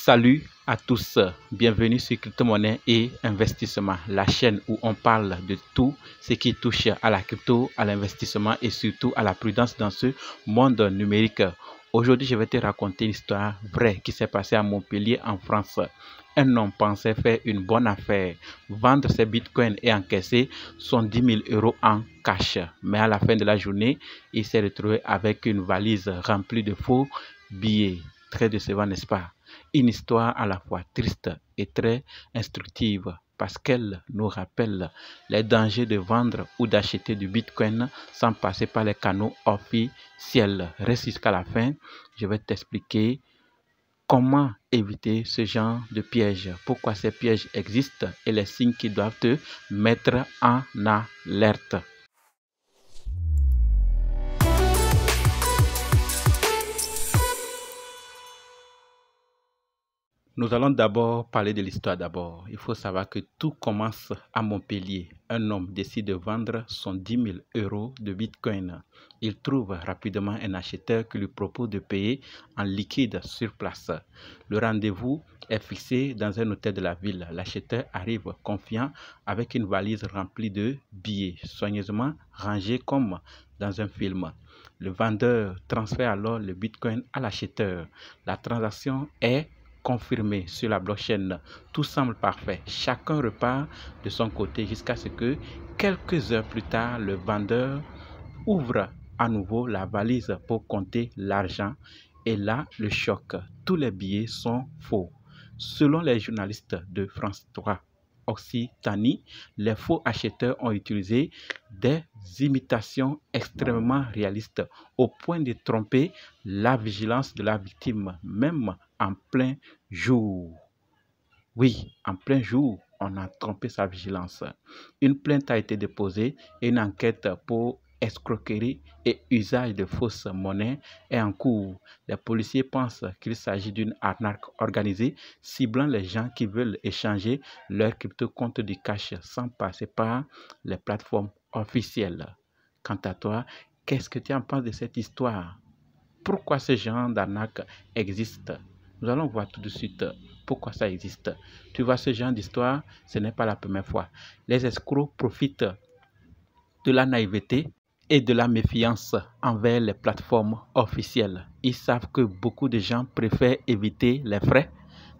Salut à tous, bienvenue sur Crypto-monnaie et investissement, la chaîne où on parle de tout ce qui touche à la crypto, à l'investissement et surtout à la prudence dans ce monde numérique. Aujourd'hui, je vais te raconter une histoire vraie qui s'est passée à Montpellier en France. Un homme pensait faire une bonne affaire, vendre ses bitcoins et encaisser son 10 000 € en cash. Mais à la fin de la journée, il s'est retrouvé avec une valise remplie de faux billets. Très décevant, n'est-ce pas? Une histoire à la fois triste et très instructive parce qu'elle nous rappelle les dangers de vendre ou d'acheter du bitcoin sans passer par les canaux officiels. Reste jusqu'à la fin, je vais t'expliquer comment éviter ce genre de pièges, pourquoi ces pièges existent et les signes qui doivent te mettre en alerte. Nous allons d'abord parler de l'histoire d'abord. Il faut savoir que tout commence à Montpellier. Un homme décide de vendre son 10 000 € de bitcoin. Il trouve rapidement un acheteur qui lui propose de payer en liquide sur place. Le rendez-vous est fixé dans un hôtel de la ville. L'acheteur arrive confiant avec une valise remplie de billets, soigneusement rangés comme dans un film. Le vendeur transfère alors le bitcoin à l'acheteur. La transaction est confirmé sur la blockchain. Tout semble parfait. Chacun repart de son côté jusqu'à ce que quelques heures plus tard, le vendeur ouvre à nouveau la valise pour compter l'argent. Et là, le choc. Tous les billets sont faux. Selon les journalistes de France 3 Occitanie, les faux acheteurs ont utilisé des imitations extrêmement réalistes au point de tromper la vigilance de la victime, même en plein jour. Oui, en plein jour, on a trompé sa vigilance. Une plainte a été déposée et une enquête pour escroquerie et usage de fausses monnaies est en cours. Les policiers pensent qu'il s'agit d'une arnaque organisée ciblant les gens qui veulent échanger leur crypto contre du cash sans passer par les plateformes officielles. Quant à toi, qu'est-ce que tu en penses de cette histoire? Pourquoi ce genre d'arnaque existe? Nous allons voir tout de suite pourquoi ça existe. Tu vois, ce genre d'histoire, ce n'est pas la première fois. Les escrocs profitent de la naïveté et de la méfiance envers les plateformes officielles. Ils savent que beaucoup de gens préfèrent éviter les frais,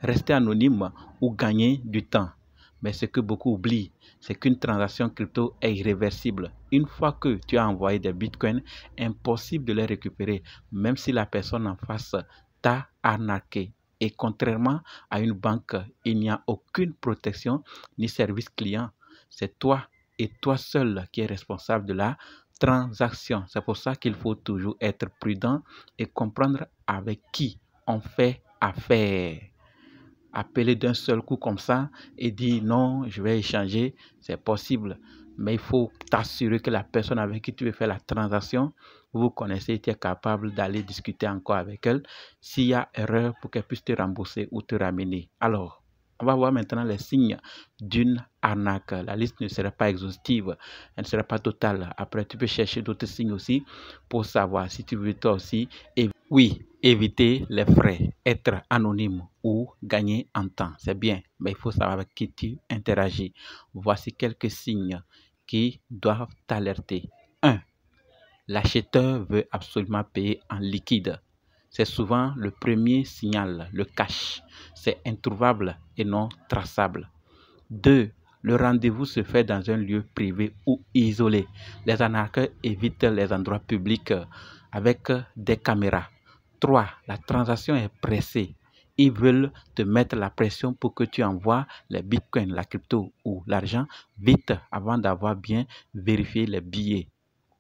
rester anonymes ou gagner du temps. Mais ce que beaucoup oublient, c'est qu'une transaction crypto est irréversible. Une fois que tu as envoyé des bitcoins, impossible de les récupérer, même si la personne en face t'a arnaqué. Et contrairement à une banque, il n'y a aucune protection ni service client. C'est toi et toi seul qui est responsable de la transaction. C'est pour ça qu'il faut toujours être prudent et comprendre avec qui on fait affaire. Appeler d'un seul coup comme ça et dire non, je vais échanger, c'est possible. Mais il faut t'assurer que la personne avec qui tu veux faire la transaction, vous connaissez, tu es capable d'aller discuter encore avec elle s'il y a erreur pour qu'elle puisse te rembourser ou te ramener. Alors, on va voir maintenant les signes d'une arnaque. La liste ne sera pas exhaustive, elle ne sera pas totale. Après, tu peux chercher d'autres signes aussi pour savoir si tu veux toi aussi. Oui, éviter les frais, être anonyme ou gagner en temps, c'est bien, mais il faut savoir avec qui tu interagis. Voici quelques signes qui doivent t'alerter. 1. L'acheteur veut absolument payer en liquide. C'est souvent le premier signal, le cash. C'est introuvable et non traçable. 2. Le rendez-vous se fait dans un lieu privé ou isolé. Les arnaqueurs évitent les endroits publics avec des caméras. 3. La transaction est pressée. Ils veulent te mettre la pression pour que tu envoies les bitcoins, la crypto ou l'argent vite avant d'avoir bien vérifié les billets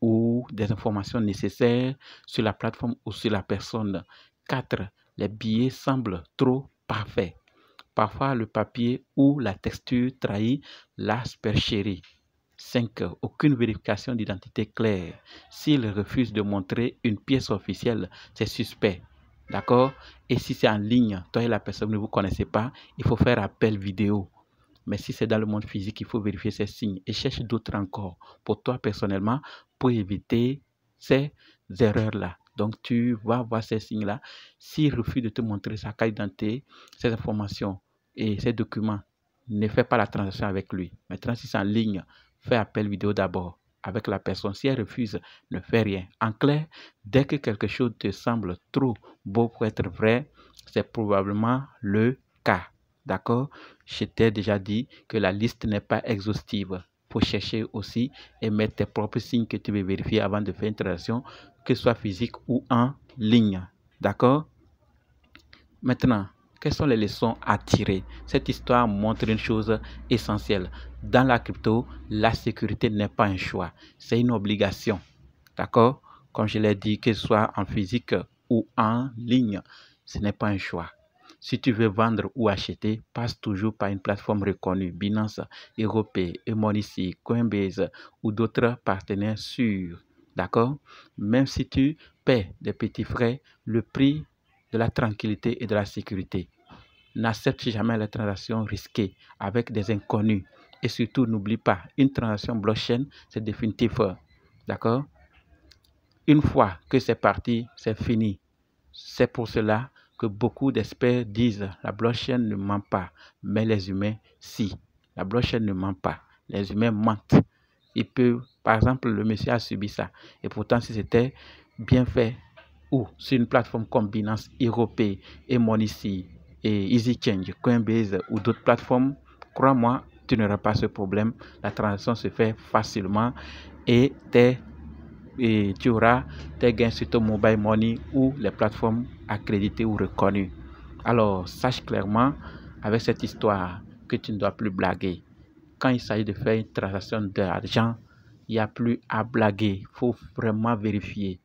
ou des informations nécessaires sur la plateforme ou sur la personne. 4. Les billets semblent trop parfaits. Parfois, le papier ou la texture trahit la supercherie. 5. Aucune vérification d'identité claire. S'il refuse de montrer une pièce officielle, c'est suspect. D'accord? Et si c'est en ligne, toi et la personne ne vous connaissez pas, il faut faire appel vidéo. Mais si c'est dans le monde physique, il faut vérifier ces signes et cherche d'autres encore pour toi personnellement pour éviter ces erreurs-là. Donc, tu vas voir ces signes-là. S'il refuse de te montrer sa carte d'identité, ces informations et ces documents, ne fais pas la transaction avec lui. Maintenant, si c'est en ligne, fais appel vidéo d'abord avec la personne. Si elle refuse, ne fais rien. En clair, dès que quelque chose te semble trop beau pour être vrai, c'est probablement le cas. D'accord? Je t'ai déjà dit que la liste n'est pas exhaustive. Il faut chercher aussi et mettre tes propres signes que tu veux vérifier avant de faire une transaction, que ce soit physique ou en ligne. D'accord? Maintenant, quelles sont les leçons à tirer? Cette histoire montre une chose essentielle. Dans la crypto, la sécurité n'est pas un choix, c'est une obligation. D'accord? Comme je l'ai dit, que ce soit en physique ou en ligne, ce n'est pas un choix. Si tu veux vendre ou acheter, passe toujours par une plateforme reconnue, Binance, Europay, Emonici, Coinbase ou d'autres partenaires sûrs. D'accord? Même si tu paies des petits frais, le prix de la tranquillité et de la sécurité. N'accepte jamais les transactions risquées avec des inconnus. Et surtout, n'oublie pas, une transaction blockchain, c'est définitif. D'accord? Une fois que c'est parti, c'est fini. C'est pour cela que beaucoup d'experts disent la blockchain ne ment pas, mais les humains, si. La blockchain ne ment pas. Les humains mentent. Il peut, par exemple, le monsieur a subi ça. Et pourtant, si c'était bien fait, ou sur une plateforme comme Binance, Europay, Emonici, et EasyChange, Coinbase ou d'autres plateformes, crois-moi, tu n'auras pas ce problème. La transaction se fait facilement et tu auras tes gains sur ton mobile money ou les plateformes accréditées ou reconnues. Alors, sache clairement avec cette histoire que tu ne dois plus blaguer. Quand il s'agit de faire une transaction d'argent, il n'y a plus à blaguer. Il faut vraiment vérifier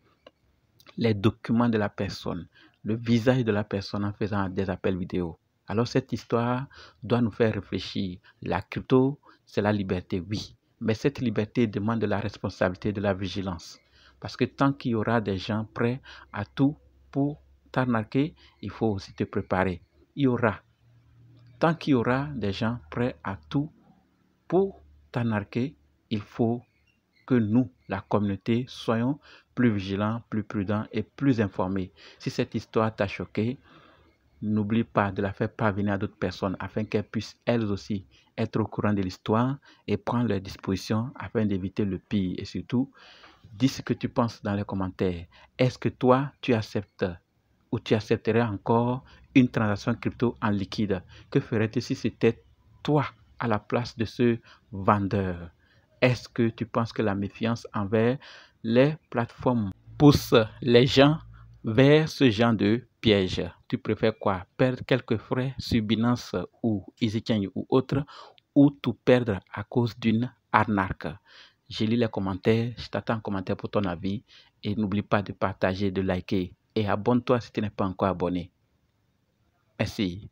les documents de la personne, le visage de la personne en faisant des appels vidéo. Alors cette histoire doit nous faire réfléchir. La crypto, c'est la liberté, oui. Mais cette liberté demande de la responsabilité, de la vigilance. Parce que tant qu'il y aura des gens prêts à tout pour t'arnaquer, il faut aussi te préparer. Tant qu'il y aura des gens prêts à tout pour t'arnaquer, il faut que nous, la communauté, soyons plus vigilants, plus prudents et plus informés. Si cette histoire t'a choqué, n'oublie pas de la faire parvenir à d'autres personnes afin qu'elles puissent elles aussi être au courant de l'histoire et prendre leurs dispositions afin d'éviter le pire. Et surtout, dis ce que tu penses dans les commentaires. Est-ce que toi, tu acceptes ou tu accepterais encore une transaction crypto en liquide? Que ferais-tu si c'était toi à la place de ce vendeur? Est-ce que tu penses que la méfiance envers les plateformes pousse les gens vers ce genre de piège? Tu préfères quoi? Perdre quelques frais sur Binance ou EasyChange ou autre, ou tout perdre à cause d'une arnaque? Je lis les commentaires, je t'attends en commentaire pour ton avis et n'oublie pas de partager, de liker et abonne-toi si tu n'es pas encore abonné. Merci.